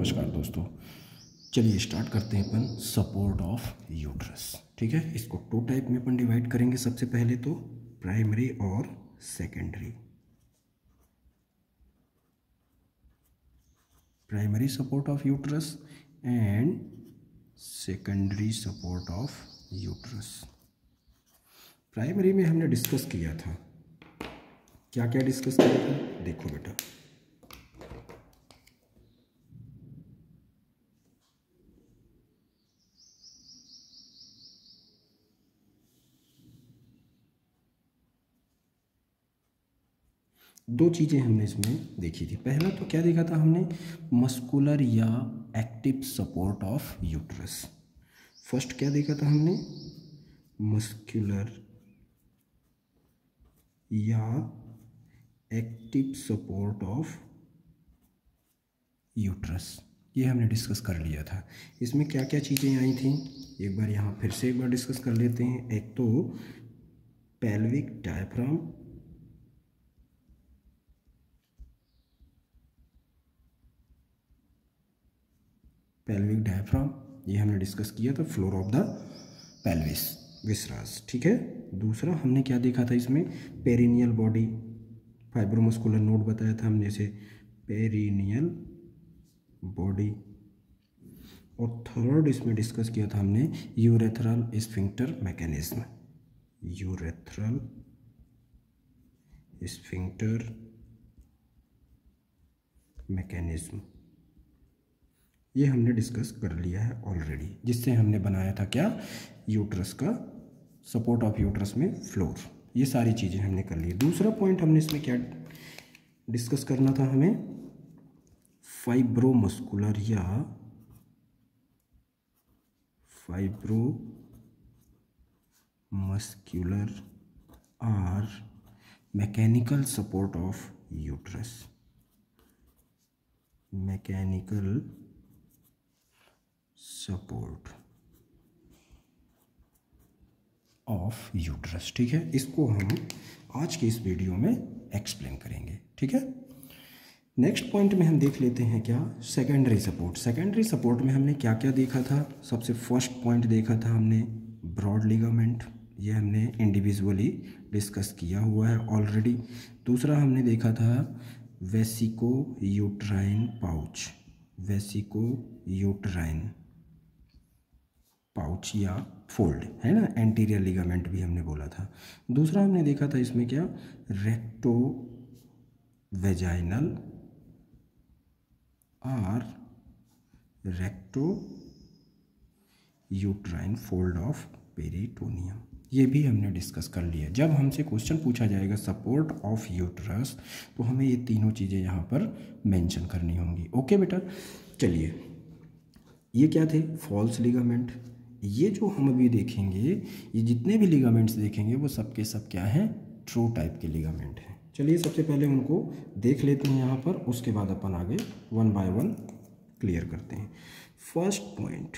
नमस्कार दोस्तों, चलिए स्टार्ट करते हैं अपन सपोर्ट ऑफ यूट्रस। ठीक है, इसको टू टाइप में अपन डिवाइड करेंगे। सबसे पहले तो प्राइमरी और secondary. Primary support of uterus and secondary support of uterus. Primary में हमने डिस्कस किया था, क्या क्या डिस्कस किया था, देखो बेटा। दो चीज़ें हमने इसमें देखी थी। पहला तो क्या देखा था हमने, मस्कुलर या active support of uterus. First क्या देखा था हमने, मस्कुलर या एक्टिव सपोर्ट ऑफ यूट्रस, ये हमने डिस्कस कर लिया था। इसमें क्या क्या चीज़ें आई थी, एक बार यहाँ फिर से एक बार डिस्कस कर लेते हैं। एक तो पेल्विक डायफ्राम, पेल्विक डायफ्राम ये हमने डिस्कस किया था, फ्लोर ऑफ द पेल्विस, विसरास। ठीक है। दूसरा हमने क्या देखा था इसमें, पेरिनियल बॉडी, फाइब्रोमस्कुलर नोड बताया था हमने इसे, पेरिनियल बॉडी। और थर्ड इसमें डिस्कस किया था हमने urethral sphincter mechanism, urethral sphincter mechanism, ये हमने डिस्कस कर लिया है ऑलरेडी, जिससे हमने बनाया था क्या, यूट्रस का सपोर्ट ऑफ यूट्रस में फ्लोर। ये सारी चीज़ें हमने कर ली। दूसरा पॉइंट हमने इसमें क्या डिस्कस करना था हमें, फाइब्रोमस्कुलर या फाइब्रोमस्कुलर और mechanical support of uterus, mechanical support of uterus. ठीक है, इसको हम आज के इस वीडियो में एक्सप्लेन करेंगे। ठीक है। नेक्स्ट पॉइंट में हम देख लेते हैं क्या, सेकेंडरी सपोर्ट। सेकेंडरी सपोर्ट में हमने क्या क्या देखा था। सबसे फर्स्ट पॉइंट देखा था हमने ब्रॉड लिगामेंट, ये हमने इंडिविजुअली डिस्कस किया हुआ है ऑलरेडी। दूसरा हमने देखा था vesico uterine pouch, vesico uterine pouch या फोल्ड है ना, एंटीरियर लिगामेंट भी हमने बोला था। दूसरा हमने देखा था इसमें क्या, रेक्टो वेजाइनल और recto uterine fold of peritoneum, ये भी हमने डिस्कस कर लिया। जब हमसे क्वेश्चन पूछा जाएगा सपोर्ट ऑफ यूट्रस, तो हमें ये तीनों चीज़ें यहाँ पर मेंशन करनी होंगी। ओके बेटा, चलिए ये क्या थे, फॉल्स लिगामेंट। ये जो हम अभी देखेंगे, ये जितने भी लिगामेंट्स देखेंगे वो सब के सब क्या हैं, ट्रू टाइप के लिगामेंट हैं। चलिए सबसे पहले उनको देख लेते हैं यहाँ पर, उसके बाद अपन आगे वन बाय वन क्लियर करते हैं। First point,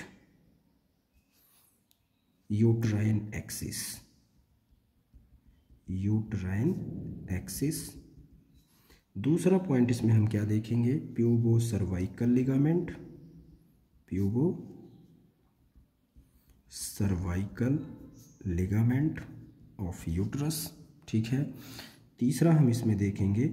uterine axis, uterine axis. दूसरा पॉइंट इसमें हम क्या देखेंगे, pubocervical ligament, pubocervical ligament of uterus. ठीक है। तीसरा हम इसमें देखेंगे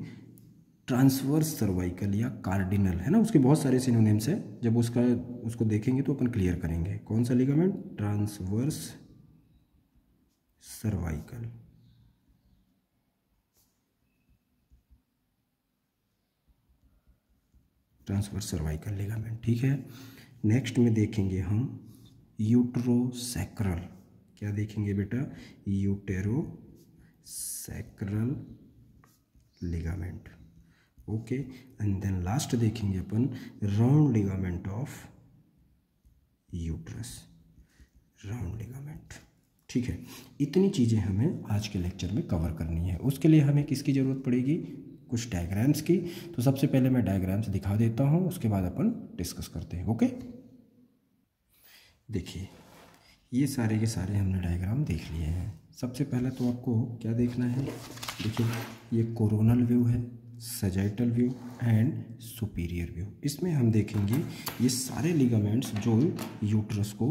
ट्रांसवर्स सर्वाइकल या कार्डिनल, है ना, उसके बहुत सारे सिनोनिम्स हैं, जब उसको देखेंगे तो अपन क्लियर करेंगे। कौन सा ligament, transverse cervical, transverse cervical ligament. ठीक है। नेक्स्ट में देखेंगे हम यूट्रोसैक्रल, क्या देखेंगे बेटा, uterosacral ligament. Okay, and then last देखेंगे अपन round ligament of uterus, round ligament. ठीक है, इतनी चीज़ें हमें आज के लेक्चर में कवर करनी है। उसके लिए हमें किसकी ज़रूरत पड़ेगी, कुछ डायग्राम्स की। तो सबसे पहले मैं डायग्राम्स दिखा देता हूँ, उसके बाद अपन डिस्कस करते हैं। ओके, देखिए ये सारे के सारे हमने डायग्राम देख लिए हैं। सबसे पहले तो आपको क्या देखना है, देखिए ये कोरोनल व्यू है, sagittal view and superior view. इसमें हम देखेंगे ये सारे लिगामेंट्स जो यूट्रस को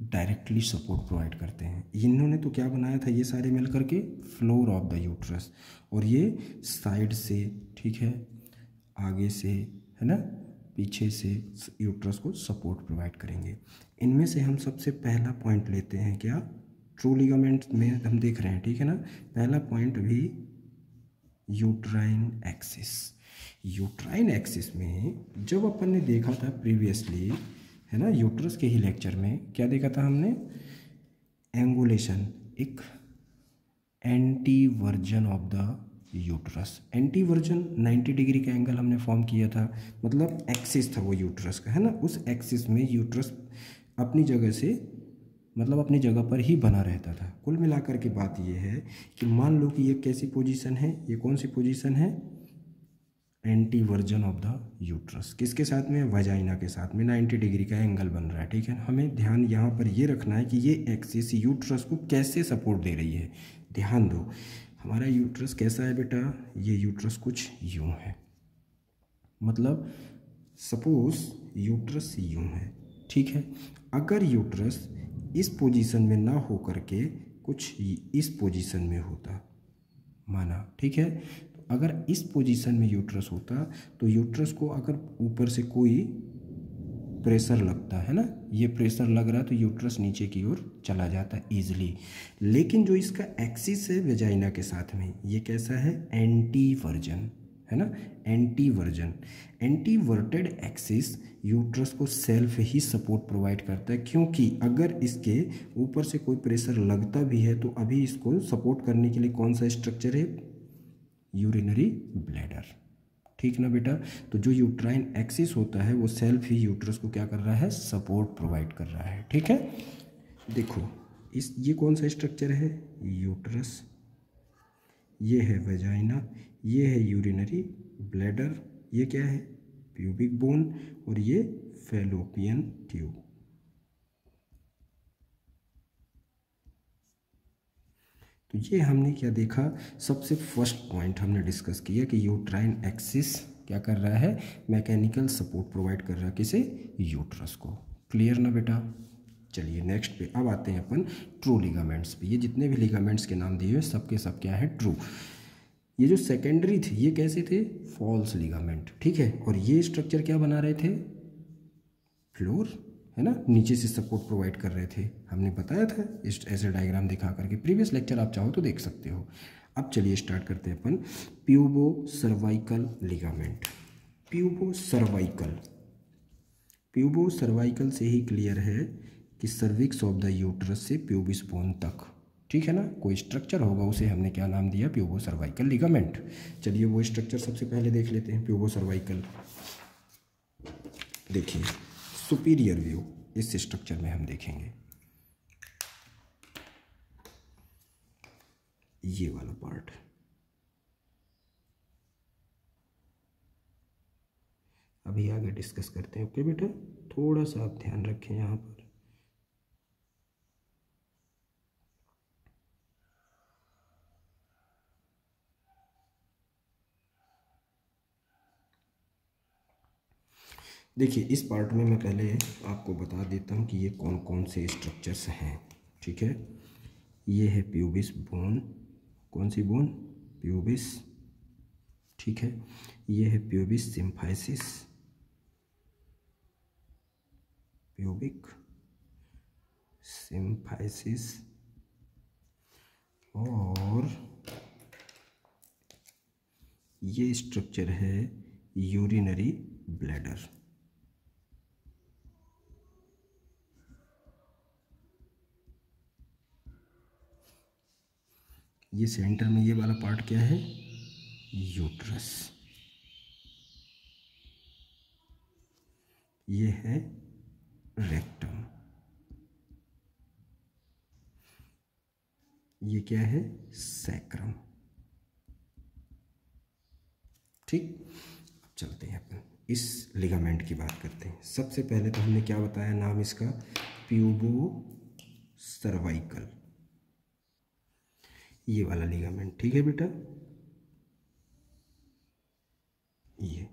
डायरेक्टली सपोर्ट प्रोवाइड करते हैं। इन्होंने तो क्या बनाया था, ये सारे मिल करके फ्लोर ऑफ द यूट्रस, और ये साइड से, ठीक है, आगे से, है ना, पीछे से यूट्रस को सपोर्ट प्रोवाइड करेंगे। इनमें से हम सबसे पहला पॉइंट लेते हैं, क्या, ट्रू लिगामेंट में हम देख रहे हैं, ठीक है ना। पहला पॉइंट भी यूट्राइन एक्सिस। यूट्राइन एक्सिस में जब अपन ने देखा था प्रीवियसली, है ना, यूट्रस के ही लेक्चर में क्या देखा था हमने, एंगुलेशन, एक anti version of the uterus. Anti version 90 degree का एंगल हमने फॉर्म किया था, मतलब एक्सिस था वो यूट्रस का, है ना। उस एक्सिस में यूट्रस अपनी जगह से, मतलब अपनी जगह पर ही बना रहता था। कुल मिलाकर के बात ये है कि मान लो कि ये कैसी पोजीशन है, ये कौन सी पोजीशन है, anti version of the uterus. किसके साथ में, वजाइना के साथ में 90 डिग्री का एंगल बन रहा है, ठीक है। हमें ध्यान यहाँ पर ये रखना है कि ये एक्सिस यूट्रस को कैसे सपोर्ट दे रही है। ध्यान दो, हमारा यूट्रस कैसा है बेटा, ये यूट्रस कुछ यूँ है, मतलब सपोज यूट्रस यूँ है, ठीक है। अगर यूट्रस इस पोजीशन में ना हो करके कुछ इस पोजीशन में होता, माना, ठीक है, तो अगर इस पोजीशन में यूट्रस होता तो यूट्रस को अगर ऊपर से कोई प्रेशर लगता है ना, ये प्रेशर लग रहा है तो यूट्रस नीचे की ओर चला जाता है ईजिली। लेकिन जो इसका एक्सिस है वेजाइना के साथ में, ये कैसा है, एंटी वर्जन, है ना, anteversion. Anteverted axis uterus को सेल्फ ही सपोर्ट प्रोवाइड करता है, क्योंकि अगर इसके ऊपर से कोई प्रेशर लगता भी है तो अभी इसको सपोर्ट करने के लिए कौन सा स्ट्रक्चर है, यूरिनरी ब्लैडर, ठीक ना बेटा। तो जो यूट्राइन एक्सिस होता है वो सेल्फ ही यूट्रस को क्या कर रहा है, सपोर्ट प्रोवाइड कर रहा है, ठीक है। देखो इस, ये कौन सा स्ट्रक्चर है, यूट्रस, ये है वेजाइना, ये है यूरिनरी ब्लैडर, ये क्या है, प्यूबिक बोन, और ये फैलोपियन ट्यूब। तो ये हमने क्या देखा, सबसे फर्स्ट पॉइंट हमने डिस्कस किया कि यूट्राइन एक्सिस क्या कर रहा है, मैकेनिकल सपोर्ट प्रोवाइड कर रहा है किसे, यूट्रस को। क्लियर ना बेटा। चलिए नेक्स्ट पे अब आते हैं अपन ट्रू लिगामेंट्स पे। ये जितने भी लिगामेंट्स के नाम दिए हुए सबके सब क्या है, ट्रू। ये जो सेकेंडरी थे ये कैसे थे, फॉल्स लिगामेंट, ठीक है। और ये स्ट्रक्चर क्या बना रहे थे, फ्लोर, है ना, नीचे से सपोर्ट प्रोवाइड कर रहे थे, हमने बताया था इस ऐसे डायग्राम दिखा करके, प्रीवियस लेक्चर आप चाहो तो देख सकते हो। अब चलिए स्टार्ट करते हैं अपन प्यूबो सर्वाइकल लिगामेंट। प्यूबो सर्वाइकल, प्यूबो सर्वाइकल से ही क्लियर है कि सर्विक्स ऑफ द यूट्रस से प्यूबिस बोन तक, ठीक है ना, कोई स्ट्रक्चर होगा उसे हमने क्या नाम दिया, प्यूबो सर्वाइकल लिगामेंट। चलिए वो स्ट्रक्चर सबसे पहले देख लेते हैं। प्यूबो सर्वाइकल, देखिए सुपीरियर व्यू इस स्ट्रक्चर में हम देखेंगे, ये वाला पार्ट, अभी आगे डिस्कस करते हैं। ओके बेटा, थोड़ा सा आप ध्यान रखें यहाँ पर। देखिए इस पार्ट में मैं पहले आपको बता देता हूँ कि ये कौन कौन से स्ट्रक्चर्स हैं, ठीक है। ये है प्यूबिस बोन, कौन सी बोन, प्यूबिस, ठीक है। ये है प्यूबिस सिम्फाइसिस, प्यूबिक सिम्फाइसिस, और ये स्ट्रक्चर है यूरिनरी ब्लैडर। ये सेंटर में ये वाला पार्ट क्या है, यूट्रस, ये है रेक्टम, ये क्या है, सैक्रम, ठीक। अब चलते हैं अपन इस लिगामेंट की बात करते हैं। सबसे पहले तो हमने क्या बताया नाम इसका, प्यूबो सर्वाइकल, ये वाला लिगामेंट, ठीक है बेटा। ये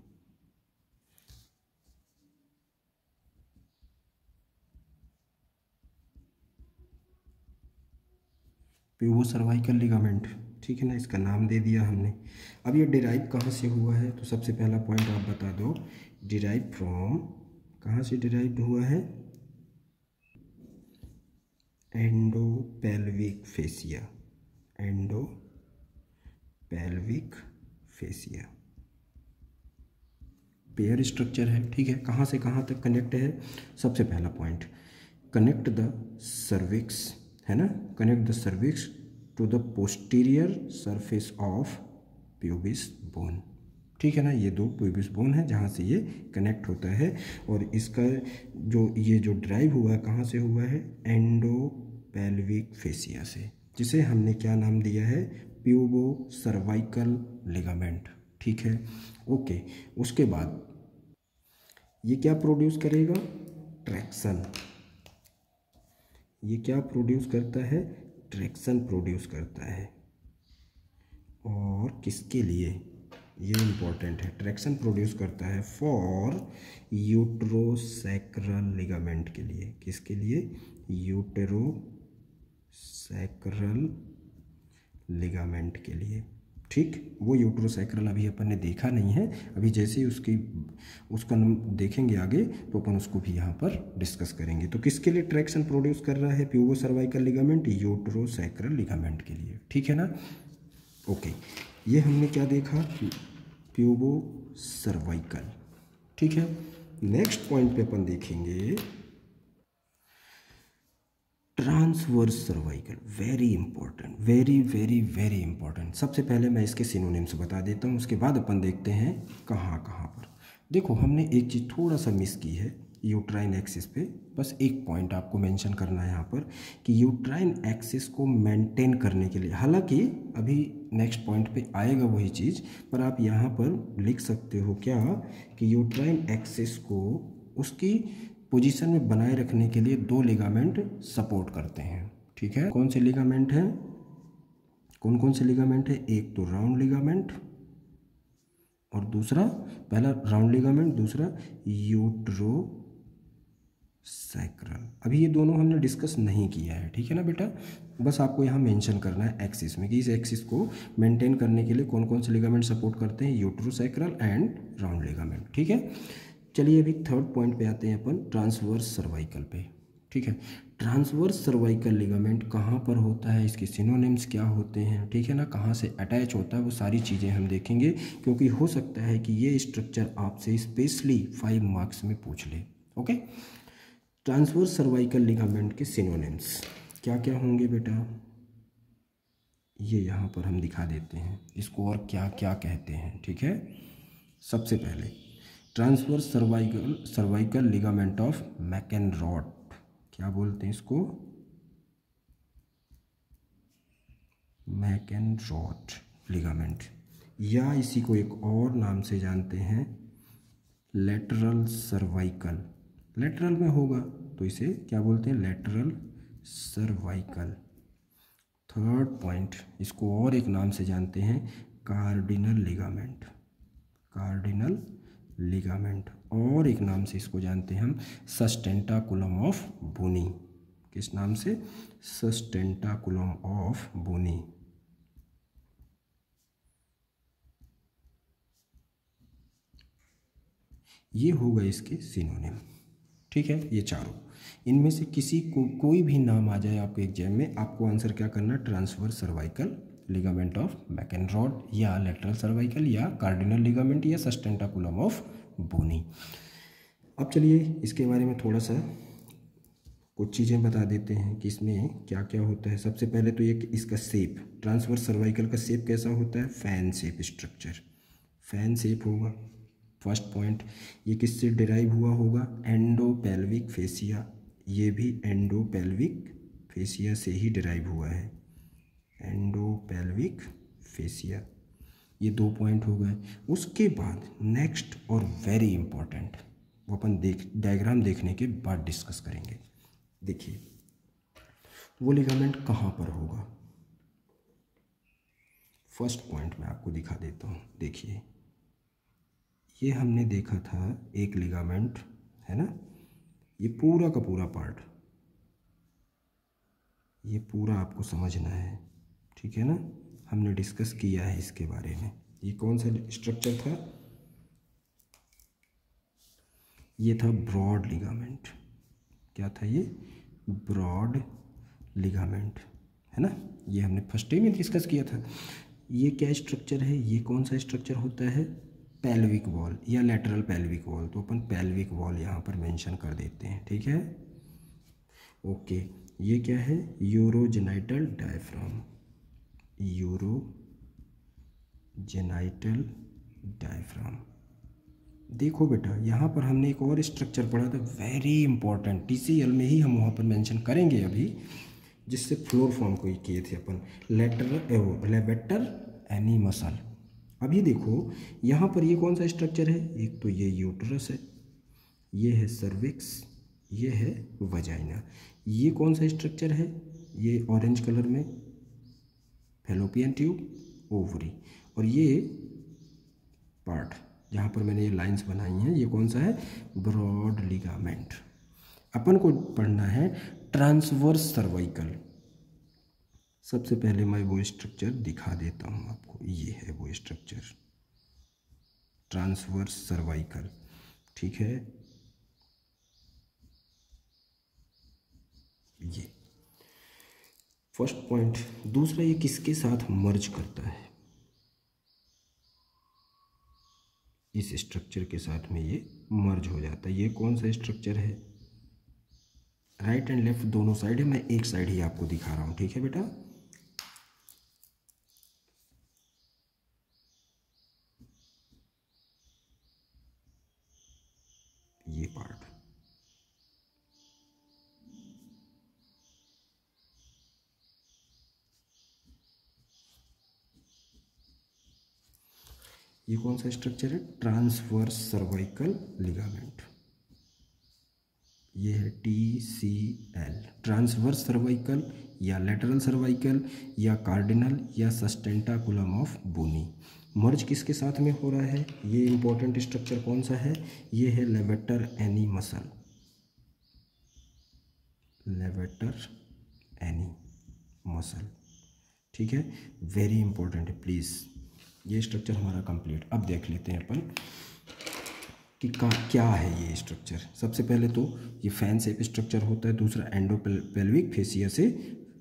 प्यूबो सर्वाइकल लिगामेंट, ठीक है ना, इसका नाम दे दिया हमने। अब ये डिराइव कहाँ से हुआ है, तो सबसे पहला पॉइंट आप बता दो, डिराइव फ्रॉम, कहाँ से डिराइव हुआ है, एंडोपेल्विक फेसिया, एंडोपेल्विक फेसिया पेयर स्ट्रक्चर है, ठीक है। कहाँ से कहाँ तक कनेक्ट है, सबसे पहला पॉइंट, कनेक्ट द सर्विक्स, है ना, connect the cervix to the posterior surface of pubis bone, ठीक है ना। ये दो प्यूबिस बोन है जहाँ से ये कनेक्ट होता है, और इसका ये जो ड्राइव हुआ है कहाँ से हुआ है, एंडोपेल्विक फेसिया से, जिसे हमने क्या नाम दिया है, प्यूबो सर्वाइकल लिगामेंट, ठीक है। ओके, उसके बाद ये क्या प्रोड्यूस करेगा, ट्रैक्शन, ये क्या प्रोड्यूस करता है, ट्रैक्शन प्रोड्यूस करता है, और किसके लिए, ये इम्पोर्टेंट है, ट्रैक्शन प्रोड्यूस करता है फॉर यूट्रोसैक्रल लिगामेंट के लिए, किसके लिए, यूटेरोसैक्रल लिगामेंट के लिए, ठीक। वो यूट्रोसैक्रल अभी अपन ने देखा नहीं है, अभी जैसे ही उसका देखेंगे आगे तो अपन उसको भी यहाँ पर डिस्कस करेंगे। तो किसके लिए ट्रैक्शन प्रोड्यूस कर रहा है प्यूबो सर्वाइकल लिगामेंट, यूट्रोसैक्रल लिगामेंट के लिए, ठीक है ना। ओके, ये हमने क्या देखा, प्यूबो सर्वाइकल, ठीक है। नेक्स्ट पॉइंट पे अपन देखेंगे transverse cervical, very important, very very very important. सबसे पहले मैं इसके सिनोनिम्स बता देता हूँ, उसके बाद अपन देखते हैं कहाँ कहाँ पर। देखो, हमने एक चीज़ थोड़ा सा मिस की है यूट्राइन एक्सिस पे, बस एक पॉइंट आपको मेंशन करना है यहाँ पर कि यूट्राइन एक्सिस को मेंटेन करने के लिए, हालांकि अभी नेक्स्ट पॉइंट पे आएगा वही चीज़, पर आप यहाँ पर लिख सकते हो क्या कि यूट्राइन एक्सिस को उसकी पोजीशन में बनाए रखने के लिए दो लिगामेंट सपोर्ट करते हैं, ठीक है। कौन से लिगामेंट हैं, कौन कौन से लिगामेंट है, एक तो राउंड लिगामेंट और दूसरा, पहला राउंड लिगामेंट, दूसरा यूट्रोसैक्रल। अभी ये दोनों हमने डिस्कस नहीं किया है, ठीक है ना बेटा, बस आपको यहाँ मेंशन करना है एक्सिस में कि इस एक्सिस को मेंटेन करने के लिए कौन कौन से लिगामेंट सपोर्ट करते हैं, यूट्रोसैक्रल एंड राउंड लिगामेंट, ठीक है। चलिए अभी थर्ड पॉइंट पे आते हैं अपन, ट्रांसवर्स सर्वाइकल पे, ठीक है। ट्रांसवर्स सर्वाइकल लिगामेंट कहाँ पर होता है, इसके सिनोनिम्स क्या होते हैं, ठीक है ना, कहाँ से अटैच होता है, वो सारी चीज़ें हम देखेंगे, क्योंकि हो सकता है कि ये स्ट्रक्चर आपसे स्पेशली 5 मार्क्स में पूछ ले। ओके, ट्रांसवर्स सर्वाइकल लिगामेंट के सिनोनिम्स क्या क्या होंगे बेटा, ये यहाँ पर हम दिखा देते हैं इसको और क्या क्या कहते हैं, ठीक है। सबसे पहले ट्रांसवर्स सर्वाइकल लिगामेंट ऑफ मैकेनरॉट, क्या बोलते हैं इसको, मैकेनरॉट लिगामेंट, या इसी को एक और नाम से जानते हैं लेटरल सर्वाइकल, लेटरल में होगा तो इसे क्या बोलते हैं, लेटरल सर्वाइकल। थर्ड पॉइंट, इसको और एक नाम से जानते हैं कार्डिनल लिगामेंट, कार्डिनल लिगामेंट, और एक नाम से इसको जानते हैं हम सस्टेंटाकुलम ऑफ बोनी, किस नाम से, सस्टेंटाकुलम ऑफ बोनी। ये होगा इसके सिनोनिम, ठीक है। ये चारों, इनमें से किसी को कोई भी नाम आ जाए आपके एग्जाम में, आपको आंसर क्या करना, ट्रांसवर्स सर्वाइकल लिगामेंट ऑफ मैकेनरॉट, या लेटरल सर्वाइकल, या कार्डिनल लिगामेंट, या सस्टेंटाकुलम ऑफ बोनी। अब चलिए इसके बारे में थोड़ा सा कुछ चीज़ें बता देते हैं कि इसमें क्या क्या होता है। सबसे पहले तो ये इसका शेप, ट्रांसवर्स सर्वाइकल का शेप कैसा होता है, fan shape structure, fan shape होगा। फर्स्ट पॉइंट, ये किससे डिराइव हुआ होगा, एंडोपेल्विक फेसिया, ये भी एंडोपेल्विक फेसिया से ही डिराइव हुआ है, एंडोपेल्विक फेसिया। ये 2 पॉइंट हो गए। उसके बाद नेक्स्ट और वेरी इंपॉर्टेंट, वो अपन डायग्राम देखने के बाद डिस्कस करेंगे। देखिए वो लिगामेंट कहाँ पर होगा, फर्स्ट पॉइंट मैं आपको दिखा देता हूँ, देखिए ये हमने देखा था एक लिगामेंट, है ना, ये पूरा का पूरा पार्ट, ये पूरा आपको समझना है, ठीक है ना, हमने डिस्कस किया है इसके बारे में। ये कौन सा स्ट्रक्चर था? ये था ब्रॉड लिगामेंट। क्या था ये? ब्रॉड लिगामेंट, है ना, ये हमने फर्स्ट टाइम में डिस्कस किया था। ये क्या स्ट्रक्चर है? ये कौन सा स्ट्रक्चर होता है? पेल्विक वॉल या लैटरल पेल्विक वॉल। तो अपन पेल्विक वॉल यहाँ पर मेंशन कर देते हैं, ठीक है, ओके। ये क्या है? Urogenital diaphragm, urogenital diaphragm. देखो बेटा, यहाँ पर हमने एक और स्ट्रक्चर पढ़ा था, वेरी इंपॉर्टेंट, टीसीएल में ही हम वहाँ पर मेंशन करेंगे अभी, जिससे फ्लोर फॉर्म को किए थे अपन, लेवेटर एनी मसल। अभी देखो यहाँ पर ये कौन सा स्ट्रक्चर है? एक तो ये यूट्रस है, ये है सर्विक्स, ये है वजाइना। ये कौन सा स्ट्रक्चर है? ये ऑरेंज कलर में फैलोपियन ट्यूब, ओवरी, और ये पार्ट जहाँ पर मैंने ये लाइंस बनाई हैं, ये कौन सा है? Broad ligament. अपन को पढ़ना है ट्रांसवर्स सर्वाइकल। सबसे पहले मैं वो स्ट्रक्चर दिखा देता हूँ आपको, ये है वो स्ट्रक्चर, ट्रांसवर्स सर्वाइकल, ठीक है, ये फर्स्ट पॉइंट। दूसरा, ये किसके साथ मर्ज करता है? इस स्ट्रक्चर के साथ में ये मर्ज हो जाता है। ये कौन सा स्ट्रक्चर है? राइट एंड लेफ्ट दोनों साइड है, मैं एक साइड ही आपको दिखा रहा हूँ, ठीक है बेटा। ये पार्ट, ये कौन सा स्ट्रक्चर है? Transverse cervical ligament. ये है TCL, ट्रांसवर्स सर्वाइकल या लेटरल सर्वाइकल या कार्डिनल या सस्टेंटाकुलम ऑफ बोनी। मर्ज किसके साथ में हो रहा है? ये इंपॉर्टेंट स्ट्रक्चर कौन सा है? ये है levator ani muscle, levator ani muscle, ठीक है, वेरी इंपॉर्टेंट है, प्लीज़। ये स्ट्रक्चर हमारा कंप्लीट। अब देख लेते हैं अपन कि क्या है ये स्ट्रक्चर। सबसे पहले तो ये फैन शेप स्ट्रक्चर होता है, दूसरा एंडोपेल्विक फेसिया से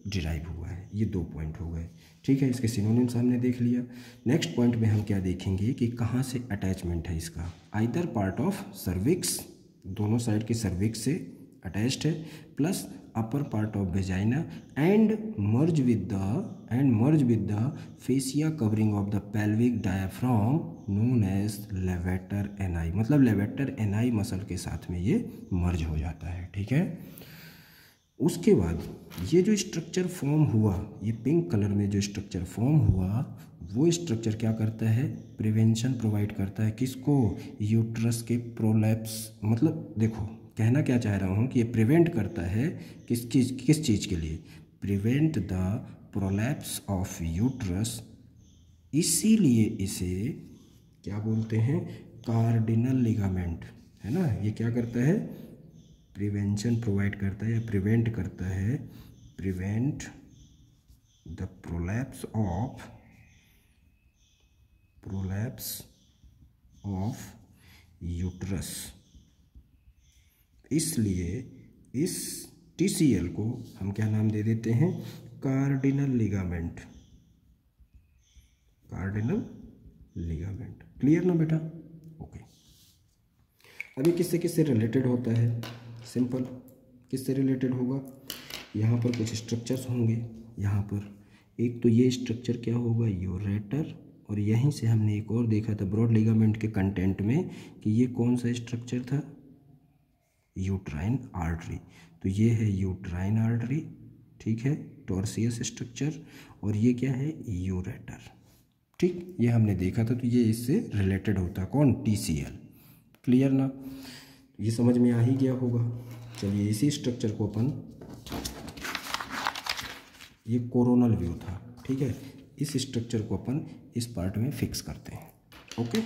डिराइव हुआ है। ये 2 पॉइंट हो गए, ठीक है, इसके सिनोनिम्स हमने देख लिया। नेक्स्ट पॉइंट में हम क्या देखेंगे कि कहाँ से अटैचमेंट है इसका। आइदर पार्ट ऑफ सर्विक्स, दोनों साइड की सर्विक्स से अटैच्ड है, plus upper part of vagina and merge with the fascia covering of the pelvic diaphragm known as levator ani. मतलब लेवेटर एनाई मसल के साथ में ये मर्ज हो जाता है, ठीक है। उसके बाद ये जो स्ट्रक्चर फॉर्म हुआ, ये पिंक कलर में जो स्ट्रक्चर फॉर्म हुआ, वो स्ट्रक्चर क्या करता है? प्रिवेंशन प्रोवाइड करता है। किसको? यूट्रस के प्रोलैप्स। मतलब देखो, कहना क्या चाह रहा हूँ कि ये प्रिवेंट करता है किस चीज़ के लिए? Prevent the prolapse of uterus. इसीलिए इसे क्या बोलते हैं? कार्डिनल लिगामेंट, है ना। ये क्या करता है? प्रिवेंशन प्रोवाइड करता है या प्रिवेंट करता है, prevent the prolapse of uterus. इसलिए इस TCL को हम क्या नाम दे देते हैं? Cardinal ligament, cardinal ligament. Clear ना बेटा? ओके। अभी किससे किससे रिलेटेड होता है? सिंपल, किससे रिलेटेड होगा? यहाँ पर कुछ स्ट्रक्चर्स होंगे, यहाँ पर एक तो ये स्ट्रक्चर क्या होगा? यूरेटर। और यहीं से हमने एक और देखा था ब्रॉड लिगामेंट के कंटेंट में कि ये कौन सा स्ट्रक्चर था? Uterine artery. तो ये है यूट्राइन आर्टरी, ठीक है, टॉर्सियस स्ट्रक्चर। और ये क्या है? यूरेटर, ठीक, ये हमने देखा था। तो ये इससे रिलेटेड होता है, कौन? TCL। क्लियर ना? ये समझ में आ ही गया होगा। चलिए, इसी स्ट्रक्चर को अपन, ये कोरोनल व्यू था, ठीक है, इस स्ट्रक्चर को अपन इस पार्ट में फिक्स करते हैं। ओके,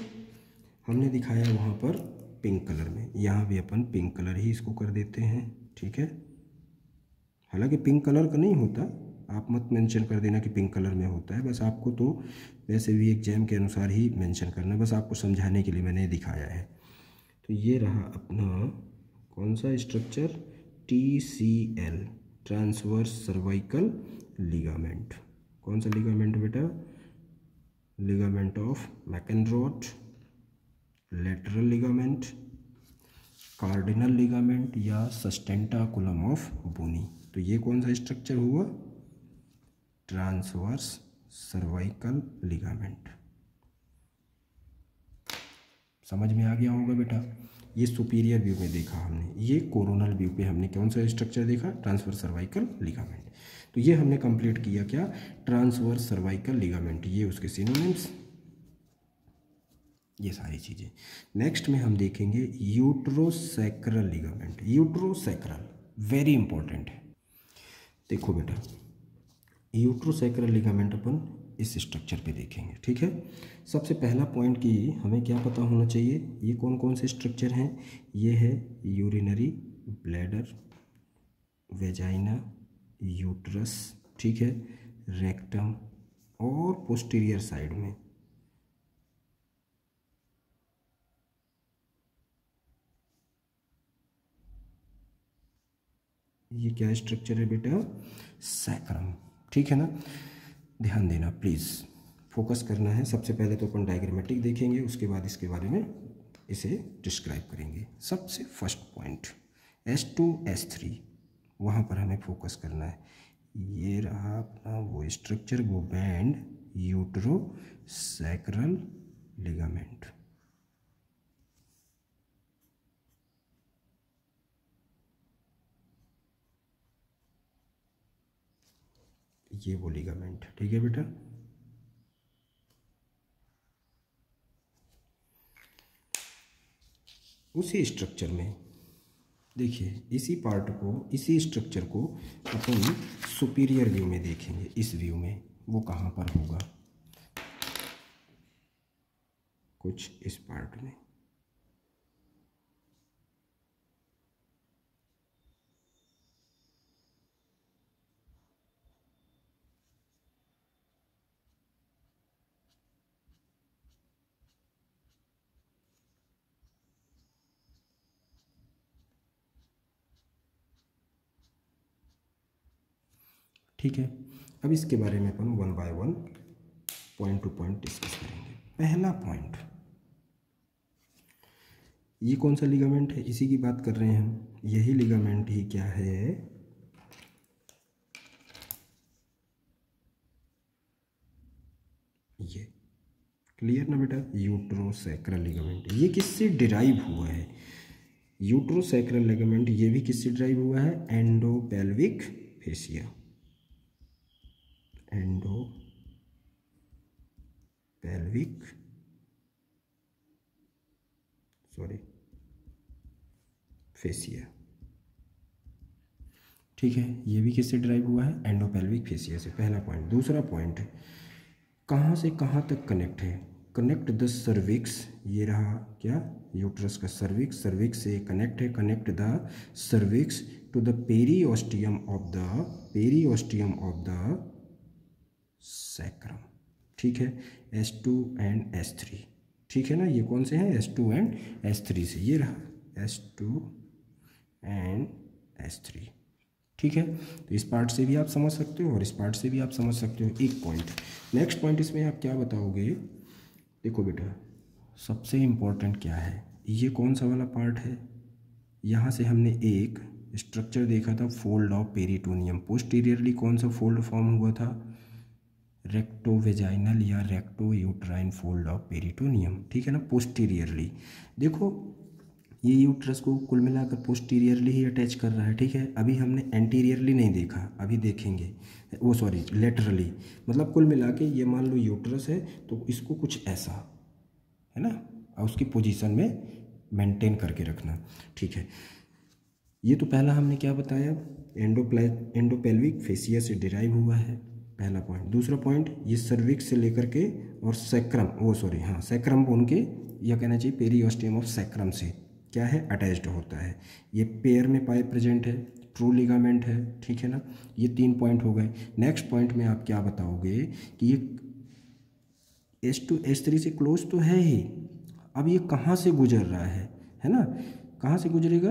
हमने दिखाया वहाँ पर पिंक कलर में, यहाँ भी अपन पिंक कलर ही इसको कर देते हैं, ठीक है। हालांकि पिंक कलर का नहीं होता, आप मत मेंशन कर देना कि पिंक कलर में होता है, बस आपको तो वैसे भी एग्जाम के अनुसार ही मेंशन करना है, बस आपको समझाने के लिए मैंने दिखाया है। तो ये रहा अपना कौन सा structure, TCL, transverse cervical ligament. कौन सा लिगामेंट बेटा, ligament of Mackenrodt, lateral ligament, cardinal ligament या सस्टेंटाकुलम ऑफ बोनी। तो ये कौन सा स्ट्रक्चर हुआ, ट्रांसवर्स सर्वाइकल लिगामेंट। समझ में आ गया होगा बेटा। ये सुपीरियर व्यू में देखा हमने, ये कोरोनल व्यू पे हमने कौन सा स्ट्रक्चर देखा, ट्रांसवर्स सर्वाइकल लिगामेंट। तो ये हमने कंप्लीट किया क्या, ट्रांसवर्स सर्वाइकल लिगामेंट, ये उसके सिनोनिम्स, ये सारी चीज़ें। नेक्स्ट में हम देखेंगे uterosacral ligament. Uterosacral very important है। देखो बेटा, यूट्रोसैक्रल लिगामेंट अपन इस स्ट्रक्चर पे देखेंगे, ठीक है। सबसे पहला पॉइंट कि हमें क्या पता होना चाहिए, ये कौन कौन से स्ट्रक्चर हैं। ये है यूरिनरी ब्लैडर, वेजाइना, यूट्रस, ठीक है, रेक्टम और पोस्टीरियर साइड में ये क्या स्ट्रक्चर है बेटा, सैक्रम, ठीक है ना। ध्यान देना प्लीज़, फोकस करना है। सबसे पहले तो अपन डायग्रामेटिक देखेंगे, उसके बाद इसके बारे में इसे डिस्क्राइब करेंगे। सबसे फर्स्ट पॉइंट S2 S3, वहाँ पर हमें फोकस करना है। ये रहा अपना वो स्ट्रक्चर, वो बैंड, यूट्रोसैक्रल लिगामेंट। ये वो लिगामेंट, ठीक है बेटा। उसी स्ट्रक्चर में देखिए, इसी पार्ट को, इसी स्ट्रक्चर को अपन सुपीरियर व्यू में देखेंगे। इस व्यू में वो कहाँ पर होगा, कुछ इस पार्ट में। ठीक है, अब इसके बारे में अपन one by one, point to point discuss करेंगे। पहला पॉइंट, ये कौन सा लिगामेंट है, इसी की बात कर रहे हैं हम। यही लिगामेंट ही क्या है, ये क्लियर ना बेटा, यूट्रोसैक्रल लिगामेंट। ये किससे डिराइव हुआ है, यूट्रोसैक्रल लिगामेंट ये भी किससे डिराइव हुआ है, एंडोपेल्विक फेसिया, एंडोपेल्विक फेसिया, ठीक है। ये भी किससे ड्राइव हुआ है, एंडोपेल्विक फेसिया से, पहला पॉइंट। दूसरा पॉइंट, कहाँ से कहाँ तक कनेक्ट है, कनेक्ट द सर्विक्स, ये रहा क्या, यूट्रस का सर्विक्स, सर्विक्स से कनेक्ट है, connect the cervix to the periosteum of the sacrum, ठीक है। S2 एंड S3, ठीक है ना। ये कौन से हैं, S2 एंड S3 से, ये रहा S2 एंड S3, ठीक है। तो इस पार्ट से भी आप समझ सकते हो और इस पार्ट से भी आप समझ सकते हो। एक पॉइंट, नेक्स्ट पॉइंट, इसमें आप क्या बताओगे। देखो बेटा, सबसे इम्पोर्टेंट क्या है, ये कौन सा वाला पार्ट है। यहाँ से हमने एक स्ट्रक्चर देखा था, फोल्ड ऑफ पेरिटोनियम। पोस्टीरियरली कौन सा फोल्ड फॉर्म हुआ था, रेक्टोवेजाइनल या recto uterine fold of peritoneum, ठीक है ना। पोस्टीरियरली देखो, ये यूट्रस को कुल मिलाकर पोस्टीरियरली ही अटैच कर रहा है, ठीक है। अभी हमने एंटीरियरली नहीं देखा, अभी देखेंगे, वो सॉरी लेटरली। मतलब कुल मिला के ये मान लो यूट्रस है, तो इसको कुछ ऐसा है ना, और उसकी पोजीशन में मेंटेन करके रखना, ठीक है। ये तो पहला हमने क्या बताया, एंडोपेल्विक फेसिया से डिराइव हुआ है। पहला पॉइंट। दूसरा पॉइंट, ये सर्विक्स से लेकर के और सैक्रम बोन के, या कहना चाहिए पेरियोस्टियम ऑफ सैक्रम से क्या है, अटैच्ड होता है। ये पेयर में पाए प्रेजेंट है, ट्रू लिगामेंट है, ठीक है ना। ये 3 पॉइंट हो गए। नेक्स्ट पॉइंट में आप क्या बताओगे कि ये H2 H3 से क्लोज तो है ही, अब ये कहाँ से गुजर रहा है ना। कहाँ से गुजरेगा,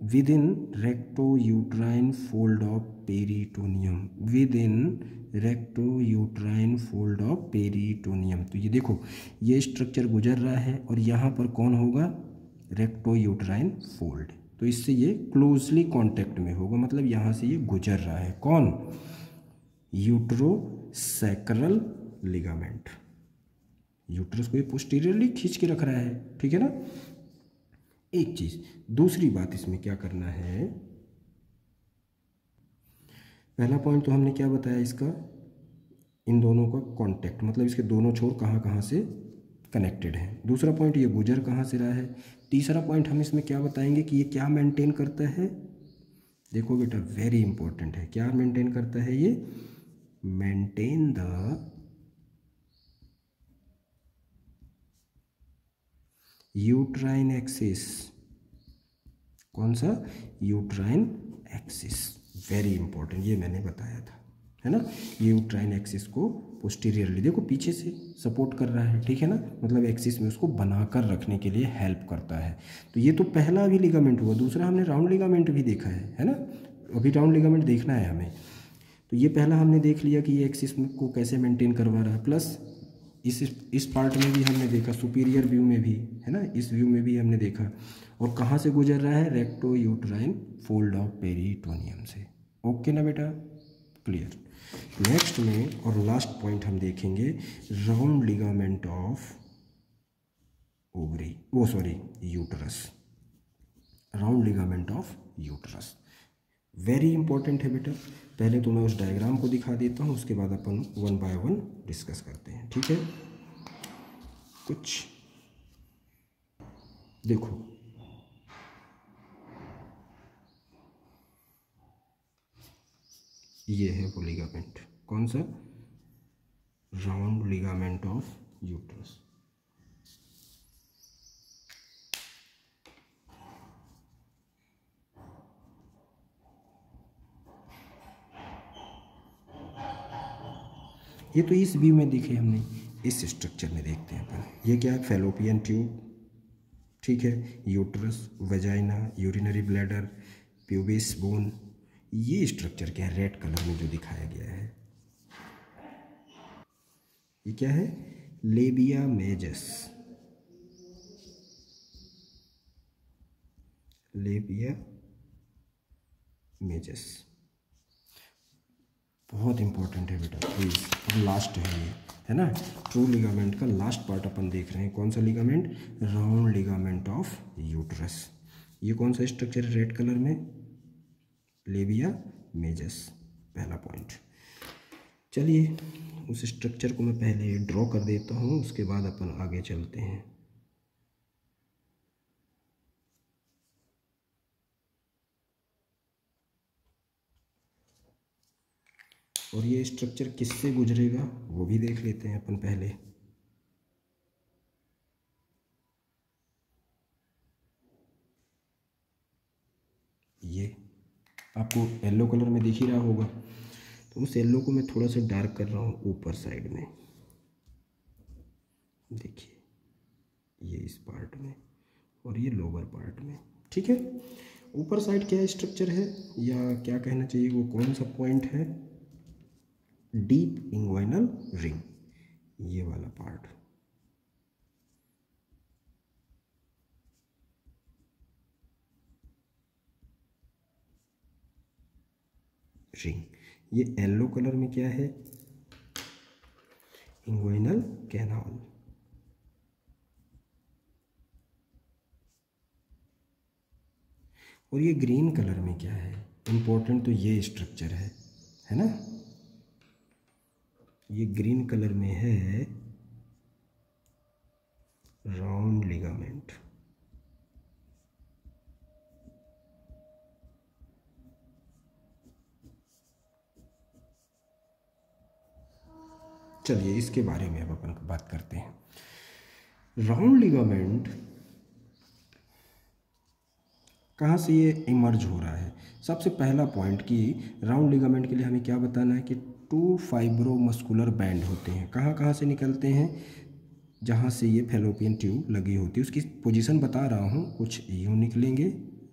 with in recto uterine fold of peritoneum, with in recto uterine fold of peritoneum. तो ये देखो, ये स्ट्रक्चर गुजर रहा है और यहाँ पर कौन होगा, रेक्टो यूट्राइन फोल्ड। तो इससे ये क्लोजली कांटेक्ट में होगा, मतलब यहाँ से ये गुजर रहा है। कौन, यूट्रोसैक्रल लिगामेंट। यूट्रस को ये पोस्टीरियरली खींच के रख रहा है, ठीक है ना। एक चीज, दूसरी बात इसमें क्या करना है, पहला पॉइंट तो हमने क्या बताया इसका, इन दोनों का कांटेक्ट, मतलब इसके दोनों छोर कहाँ कहाँ से कनेक्टेड हैं। दूसरा पॉइंट, ये गुजर कहाँ से रहा है। तीसरा पॉइंट हम इसमें क्या बताएंगे कि ये क्या मेंटेन करता है। देखो बेटा, वेरी इंपॉर्टेंट है, क्या मेंटेन करता है ये, मेंटेन द यूट्राइन एक्सिस। कौन सा, यूट्राइन एक्सिस, वेरी इंपॉर्टेंट, ये मैंने बताया था, है ना। ये यूट्राइन एक्सिस को पोस्टीरियरली देखो पीछे से सपोर्ट कर रहा है, ठीक है ना, मतलब एक्सिस में उसको बनाकर रखने के लिए हेल्प करता है। तो ये तो पहला भी लिगामेंट हुआ। दूसरा हमने राउंड लिगामेंट भी देखा है ना, अभी राउंड लिगामेंट देखना है हमें। तो ये पहला हमने देख लिया कि ये एक्सिस को कैसे मेंटेन करवा रहा है, प्लस इस पार्ट में भी हमने देखा, सुपीरियर व्यू में भी, है ना, इस व्यू में भी हमने देखा। और कहाँ से गुजर रहा है, recto uterine fold of peritoneum से। ओके ना बेटा, क्लियर। नेक्स्ट में और लास्ट पॉइंट हम देखेंगे, round ligament of ovary, uterus, round ligament of uterus, very important है बेटा। पहले तो मैं उस डायग्राम को दिखा देता हूँ, उसके बाद अपन 1 बाय 1 डिस्कस करते हैं, ठीक है। कुछ देखो, ये है वो लिगामेंट, कौन सा, राउंड लिगामेंट ऑफ यूट्रस। ये तो इस व्यू में देखे हमने, इस स्ट्रक्चर में देखते हैं अपन। ये क्या है, फैलोपियन ट्यूब, ठीक है, uterus, vagina, urinary bladder, pubis bone. ये स्ट्रक्चर क्या है, रेड कलर में जो दिखाया गया है, ये क्या है, लेबिया मेजस, लेबिया मेजस, बहुत इंपॉर्टेंट है बेटा प्लीज़। और लास्ट है ये, है ना, ट्रू लिगामेंट का लास्ट पार्ट अपन देख रहे हैं। कौन सा ligament, round ligament of uterus. ये कौन सा स्ट्रक्चर है रेड कलर में, लेबिया मेजस, पहला पॉइंट। चलिए उस स्ट्रक्चर को मैं पहले ड्रॉ कर देता हूँ, उसके बाद अपन आगे चलते हैं। और ये स्ट्रक्चर किससे गुजरेगा वो भी देख लेते हैं अपन पहले। ये आपको येलो कलर में दिख ही रहा होगा, तो उस येलो को मैं थोड़ा सा डार्क कर रहा हूँ ऊपर साइड में, देखिए ये इस पार्ट में और ये लोअर पार्ट में, ठीक है। ऊपर साइड क्या स्ट्रक्चर है, या क्या कहना चाहिए, वो कौन सा पॉइंट है, डीप इंग्वाइनल रिंग, ये वाला पार्ट। रिंग, ये येलो कलर में क्या है, इंग्वाइनल कैनाल। और ये ग्रीन कलर में क्या है, इंपॉर्टेंट तो ये स्ट्रक्चर है ना, ये ग्रीन कलर में है राउंड लिगामेंट। चलिए इसके बारे में अब अपन बात करते हैं। राउंड लिगामेंट कहाँ से ये इमर्ज हो रहा है। सबसे पहला पॉइंट कि राउंड लिगामेंट के लिए हमें क्या बताना है कि 2 फाइब्रोमस्कुलर बैंड होते हैं। कहाँ कहाँ से निकलते हैं, जहाँ से ये फैलोपियन ट्यूब लगी होती है उसकी पोजीशन बता रहा हूँ। कुछ यूँ निकलेंगे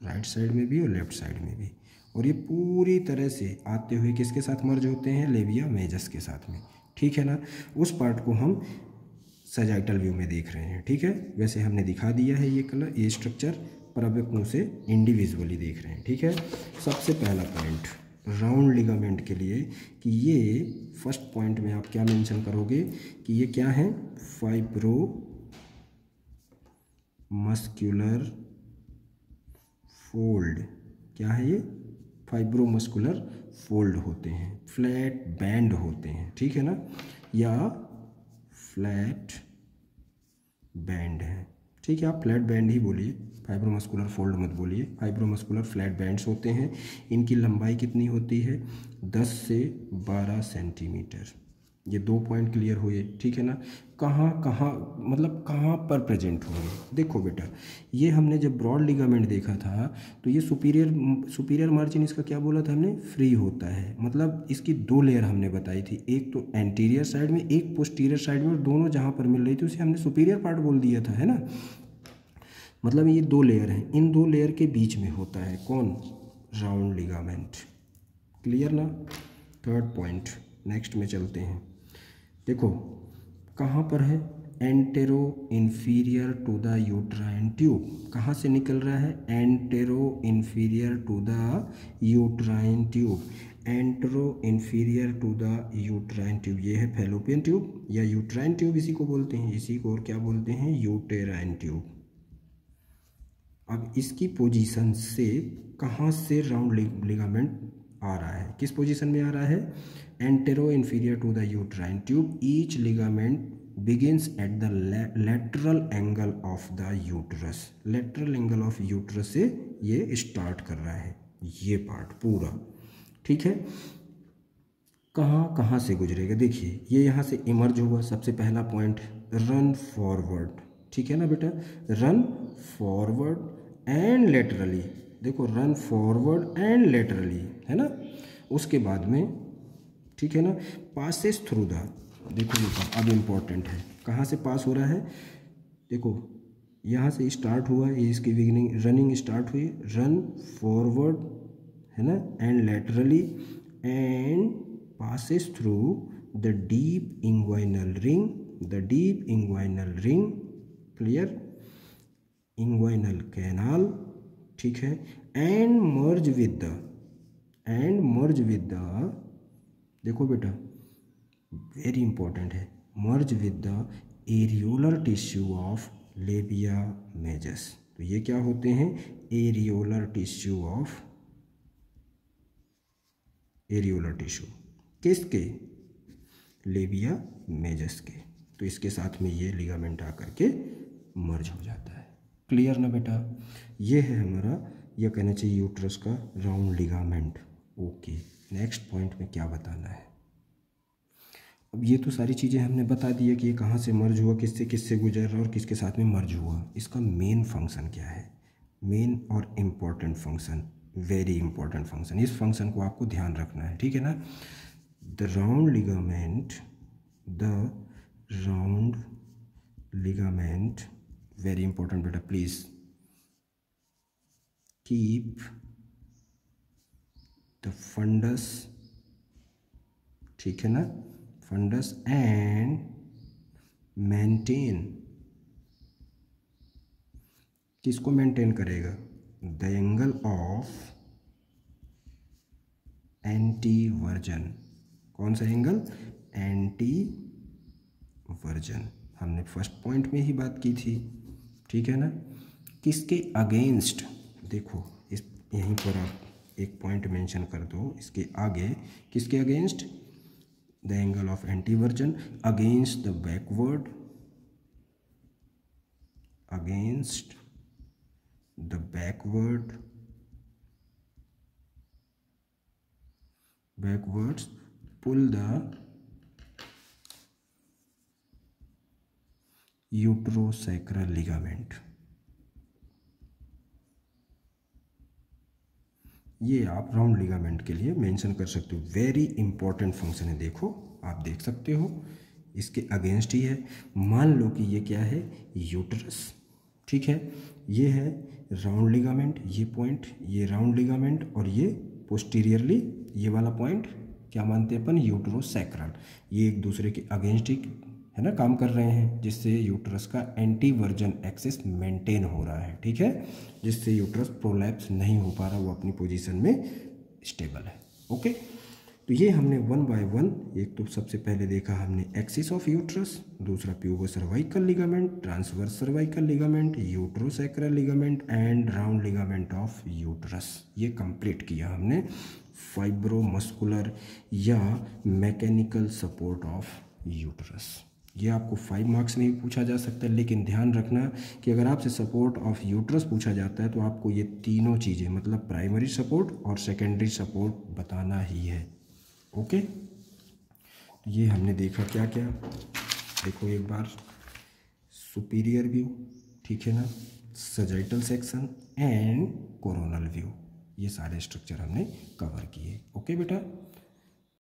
राइट साइड में भी और लेफ्ट साइड में भी, और ये पूरी तरह से आते हुए किसके साथ मर्ज होते हैं, लेबिया मेजस के साथ में। ठीक है ना, उस पार्ट को हम सजाइटल व्यू में देख रहे हैं। ठीक है, वैसे हमने दिखा दिया है ये कलर, ये स्ट्रक्चर, पर अब एक मुँह से इंडिविजुअली देख रहे हैं। ठीक है, सबसे पहला पॉइंट राउंड लिगामेंट के लिए कि ये फर्स्ट पॉइंट में आप क्या मेंशन करोगे कि ये क्या है, फाइब्रो मस्कुलर फोल्ड। क्या है ये, फाइब्रोमस्कुलर फोल्ड होते हैं, फ्लैट बैंड होते हैं। ठीक है ना, या फ्लैट बैंड है। ठीक है, आप फ्लैट बैंड ही बोलिए, फाइब्रोमस्कुलर फोल्ड मत बोलिए। फाइब्रोमस्कुलर फ्लैट बैंड्स होते हैं। इनकी लंबाई कितनी होती है, 10 से 12 सेंटीमीटर। ये 2 पॉइंट क्लियर हुए। ठीक है ना, कहाँ कहाँ मतलब कहाँ पर प्रेजेंट होंगे। देखो बेटा, ये हमने जब ब्रॉड लिगामेंट देखा था तो ये सुपीरियर मार्जिन इसका क्या बोला था हमने, फ्री होता है। मतलब इसकी 2 लेयर हमने बताई थी, एक तो एंटीरियर साइड में, एक पोस्टीरियर साइड में, और दोनों जहाँ पर मिल रही थी उसे हमने सुपीरियर पार्ट बोल दिया था, है ना। मतलब ये 2 लेयर हैं, इन 2 लेयर के बीच में होता है कौन, राउंड लिगामेंट। क्लियर ना। थर्ड पॉइंट, नेक्स्ट में चलते हैं। देखो कहाँ पर है, antero inferior to the uterine tube. कहाँ से निकल रहा है, antero inferior to the uterine tube. Antero inferior to the uterine tube, ये है फैलोपियन ट्यूब या यूट्राइन ट्यूब इसी को बोलते हैं। इसी को और क्या बोलते हैं, यूटेराइन ट्यूब। अब इसकी पोजीशन से कहाँ से राउंड लिगामेंट आ रहा है, किस पोजीशन में आ रहा है, antero inferior to the uterine tube. Each ligament begins at the lateral angle of the uterus. Lateral angle of uterus से ये स्टार्ट कर रहा है ये पार्ट पूरा। ठीक है, कहाँ कहाँ से गुजरेगा, देखिए ये यहाँ से इमर्ज हुआ। सबसे पहला पॉइंट, रन फॉरवर्ड। ठीक है ना बेटा, रन फॉरवर्ड एंड लेटरली। देखो रन फॉरवर्ड एंड लेटरली, है ना। उसके बाद में, ठीक है ना, पासेस थ्रू द, देखो बेटा अब इम्पोर्टेंट है, कहाँ से पास हो रहा है। देखो यहाँ से स्टार्ट हुआ, ये इसकी बिगिनिंग रनिंग स्टार्ट हुई, रन फॉरवर्ड, है ना, and laterally, and passes through the deep inguinal ring, the deep inguinal ring, clear, inguinal canal, ठीक है, and merge with the, देखो बेटा वेरी इंपॉर्टेंट है, merge with the areolar tissue of labia majus। तो ये क्या होते हैं, areolar tissue of, areolar tissue किसके, लेबिया मेजस के। तो इसके साथ में ये लिगामेंट आकर के मर्ज हो जाता है। क्लियर ना बेटा, ये है हमारा, यह कहना चाहिए यूट्रस का round ligament. Okay, next point में क्या बताना है। अब ये तो सारी चीज़ें हमने बता दी है कि ये कहाँ से मर्ज हुआ, किससे किससे गुजर रहा और किसके साथ में मर्ज हुआ। इसका मेन फंक्शन क्या है, मेन और important function, very important function, इस फंक्शन को आपको ध्यान रखना है। ठीक है ना, the round ligament, very important beta, please keep the fundus, ठीक है ना, fundus and maintain, किसको मेंटेन करेगा, the angle of एंटीवर्जन। कौन सा एंगल, एंटी वर्जन, हमने फर्स्ट पॉइंट में ही बात की थी। ठीक है ना, किसके अगेंस्ट, देखो इस यहीं पर आप एक पॉइंट मेंशन कर दो, इसके आगे किसके against, the angle of एंटीवर्जन against the backward, against the backward, backwards pull the uterosacral ligament, ये आप राउंड लिगामेंट के लिए मेंशन कर सकते हो। वेरी इंपॉर्टेंट फंक्शन है, देखो आप देख सकते हो इसके अगेंस्ट ही है। मान लो कि ये क्या है, यूट्रस, ठीक है, ये है राउंड लिगामेंट, ये पॉइंट, ये राउंड लिगामेंट, और ये पोस्टीरियरली ये वाला पॉइंट क्या मानते हैं अपन, यूट्रोसैक्रल। ये एक दूसरे के अगेंस्ट ही है ना काम कर रहे हैं, जिससे यूट्रस का एंटी वर्जन एक्सिस मेंटेन हो रहा है, ठीक है, जिससे यूट्रस प्रोलैप्स नहीं हो पा रहा, वो अपनी पोजीशन में स्टेबल है। ओके, तो ये हमने वन बाय वन, एक तो सबसे पहले देखा हमने एक्सिस ऑफ यूट्रस, दूसरा pubocervical ligament, transverse cervical ligament, uterosacral ligament and round ligament of uterus. ये कंप्लीट किया हमने फाइब्रोमस्कुलर या मैकेनिकल सपोर्ट ऑफ यूट्रस। ये आपको 5 मार्क्स में भी पूछा जा सकता है, लेकिन ध्यान रखना कि अगर आपसे सपोर्ट ऑफ यूट्रस पूछा जाता है तो आपको ये तीनों चीज़ें, मतलब प्राइमरी सपोर्ट और सेकेंडरी सपोर्ट बताना ही है। ओके, तो ये हमने देखा क्या क्या, देखो एक बार, सुपीरियर व्यू, ठीक है ना, sagittal section and coronal view, ये सारे स्ट्रक्चर हमने कवर किए। ओके बेटा।